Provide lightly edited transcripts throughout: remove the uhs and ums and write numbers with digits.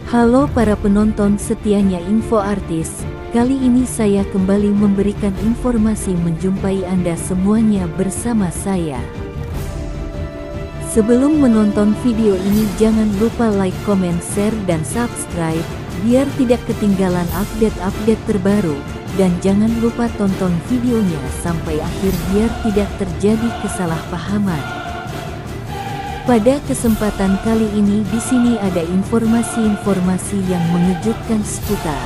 Halo para penonton setianya Info Artis, kali ini saya kembali memberikan informasi menjumpai Anda semuanya bersama saya. Sebelum menonton video ini jangan lupa like, comment, share, dan subscribe, biar tidak ketinggalan update-update terbaru, dan jangan lupa tonton videonya sampai akhir biar tidak terjadi kesalahpahaman. Pada kesempatan kali ini di sini ada informasi-informasi yang mengejutkan seputar.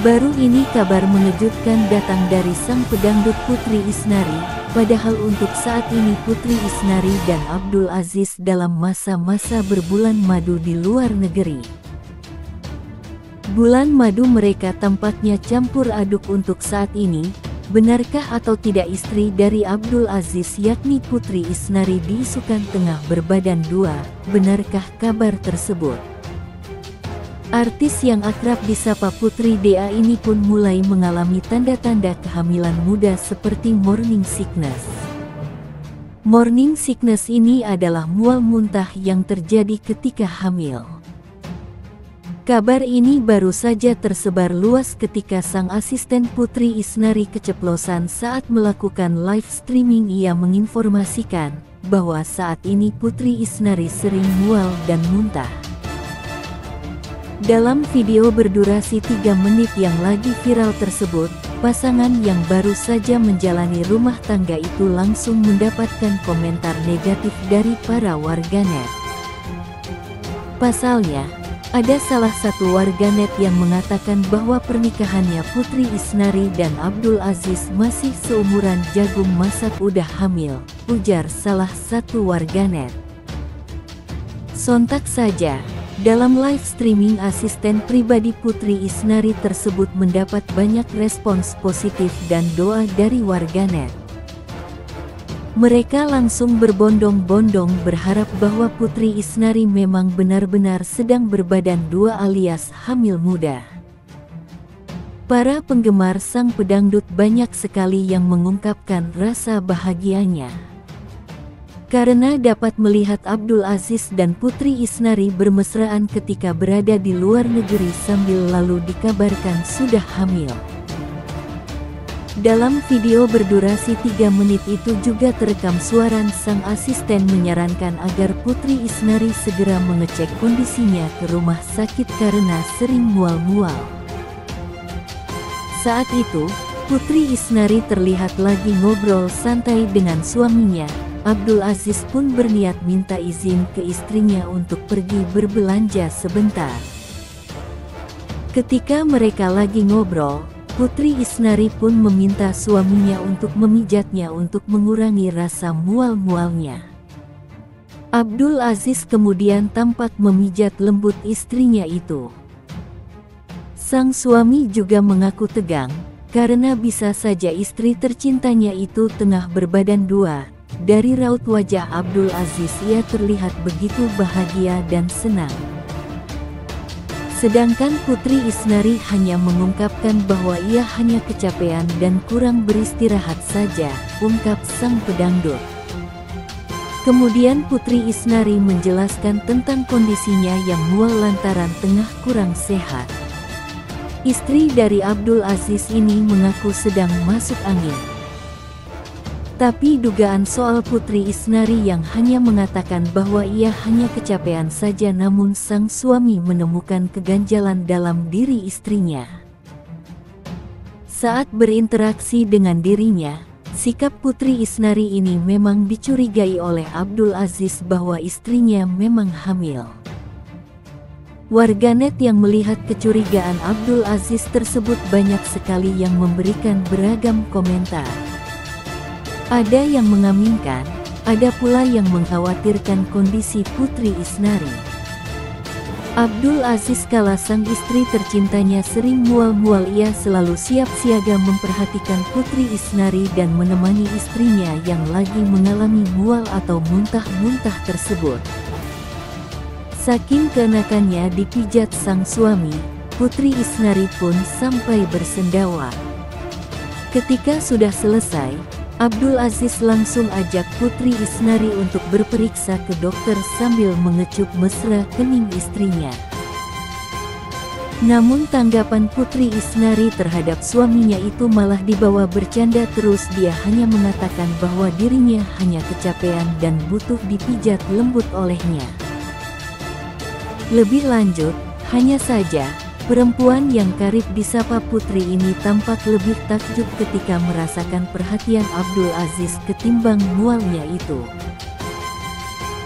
Baru ini kabar mengejutkan datang dari sang pedangdut Putri Isnari, padahal untuk saat ini Putri Isnari dan Abdul Aziz dalam masa-masa berbulan madu di luar negeri. Bulan madu mereka tampaknya campur aduk untuk saat ini. Benarkah atau tidak istri dari Abdul Aziz yakni Putri Isnari diisukan tengah berbadan dua? Benarkah kabar tersebut? Artis yang akrab disapa Putri Dea ini pun mulai mengalami tanda-tanda kehamilan muda seperti morning sickness. Morning sickness ini adalah mual muntah yang terjadi ketika hamil. Kabar ini baru saja tersebar luas ketika sang asisten Putri Isnari keceplosan saat melakukan live streaming. Ia menginformasikan bahwa saat ini Putri Isnari sering mual dan muntah. Dalam video berdurasi 3 menit yang lagi viral tersebut, pasangan yang baru saja menjalani rumah tangga itu langsung mendapatkan komentar negatif dari para warganet. Pasalnya, ada salah satu warganet yang mengatakan bahwa pernikahannya Putri Isnari dan Abdul Aziz masih seumuran jagung masak udah hamil, ujar salah satu warganet. Sontak saja, dalam live streaming asisten pribadi Putri Isnari tersebut mendapat banyak respons positif dan doa dari warganet. Mereka langsung berbondong-bondong berharap bahwa Putri Isnari memang benar-benar sedang berbadan dua alias hamil muda. Para penggemar sang pedangdut banyak sekali yang mengungkapkan rasa bahagianya karena dapat melihat Abdul Aziz dan Putri Isnari bermesraan ketika berada di luar negeri sambil lalu dikabarkan sudah hamil. Dalam video berdurasi 3 menit itu juga terekam suara sang asisten menyarankan agar Putri Isnari segera mengecek kondisinya ke rumah sakit karena sering mual-mual. Saat itu, Putri Isnari terlihat lagi ngobrol santai dengan suaminya. Abdul Aziz pun berniat minta izin ke istrinya untuk pergi berbelanja sebentar. Ketika mereka lagi ngobrol, Putri Isnari pun meminta suaminya untuk memijatnya untuk mengurangi rasa mual-mualnya. Abdul Aziz kemudian tampak memijat lembut istrinya itu. Sang suami juga mengaku tegang, karena bisa saja istri tercintanya itu tengah berbadan dua. Dari raut wajah Abdul Aziz ia terlihat begitu bahagia dan senang. Sedangkan Putri Isnari hanya mengungkapkan bahwa ia hanya kecapean dan kurang beristirahat saja, ungkap sang pedangdut. Kemudian Putri Isnari menjelaskan tentang kondisinya yang mual lantaran tengah kurang sehat. Istri dari Abdul Aziz ini mengaku sedang masuk angin. Tapi dugaan soal Putri Isnari yang hanya mengatakan bahwa ia hanya kecapean saja, namun sang suami menemukan keganjalan dalam diri istrinya. Saat berinteraksi dengan dirinya, sikap Putri Isnari ini memang dicurigai oleh Abdul Aziz bahwa istrinya memang hamil. Warganet yang melihat kecurigaan Abdul Aziz tersebut banyak sekali yang memberikan beragam komentar. Ada yang mengaminkan, ada pula yang mengkhawatirkan kondisi Putri Isnari. Abdul Aziz kala sang istri tercintanya sering mual-mual, ia selalu siap siaga memperhatikan Putri Isnari dan menemani istrinya yang lagi mengalami mual atau muntah-muntah tersebut. Saking keenakannya dipijat sang suami, Putri Isnari pun sampai bersendawa. Ketika sudah selesai, Abdul Aziz langsung ajak Putri Isnari untuk berperiksa ke dokter sambil mengecup mesra kening istrinya. Namun tanggapan Putri Isnari terhadap suaminya itu malah dibawa bercanda terus. Dia hanya mengatakan bahwa dirinya hanya kecapean dan butuh dipijat lembut olehnya. Lebih lanjut, hanya saja, perempuan yang karib disapa Putri ini tampak lebih takjub ketika merasakan perhatian Abdul Aziz ketimbang mualnya itu.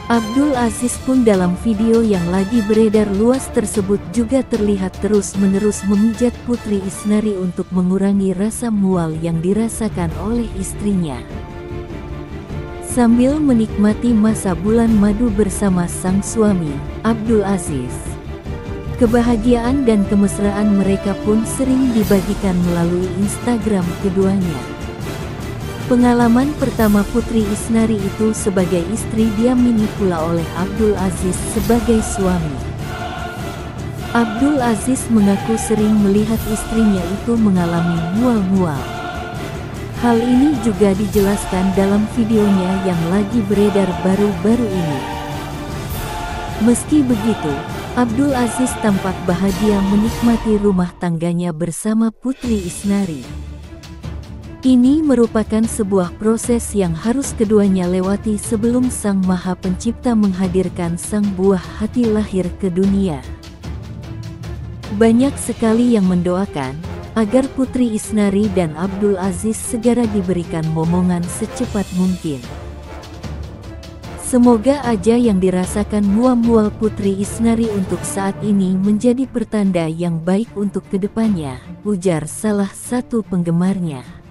Abdul Aziz pun dalam video yang lagi beredar luas tersebut juga terlihat terus-menerus memijat Putri Isnari untuk mengurangi rasa mual yang dirasakan oleh istrinya. Sambil menikmati masa bulan madu bersama sang suami, Abdul Aziz. Kebahagiaan dan kemesraan mereka pun sering dibagikan melalui Instagram keduanya. Pengalaman pertama Putri Isnari itu sebagai istri diamini pula oleh Abdul Aziz sebagai suami. Abdul Aziz mengaku sering melihat istrinya itu mengalami mual-mual. Hal ini juga dijelaskan dalam videonya yang lagi beredar baru-baru ini. Meski begitu, Abdul Aziz tampak bahagia menikmati rumah tangganya bersama Putri Isnari. Ini merupakan sebuah proses yang harus keduanya lewati sebelum Sang Maha Pencipta menghadirkan sang buah hati lahir ke dunia. Banyak sekali yang mendoakan agar Putri Isnari dan Abdul Aziz segera diberikan momongan secepat mungkin. Semoga aja yang dirasakan mual-mual Putri Isnari untuk saat ini menjadi pertanda yang baik untuk kedepannya, ujar salah satu penggemarnya.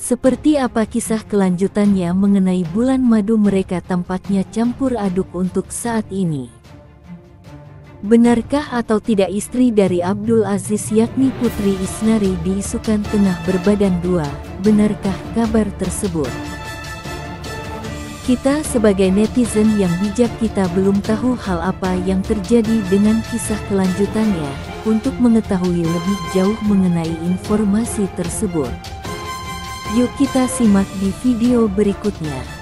Seperti apa kisah kelanjutannya mengenai bulan madu mereka tampaknya campur aduk untuk saat ini. Benarkah atau tidak istri dari Abdul Aziz yakni Putri Isnari diisukan tengah berbadan dua? Benarkah kabar tersebut? Kita sebagai netizen yang bijak kita belum tahu hal apa yang terjadi dengan kisah kelanjutannya. Untuk mengetahui lebih jauh mengenai informasi tersebut, yuk kita simak di video berikutnya.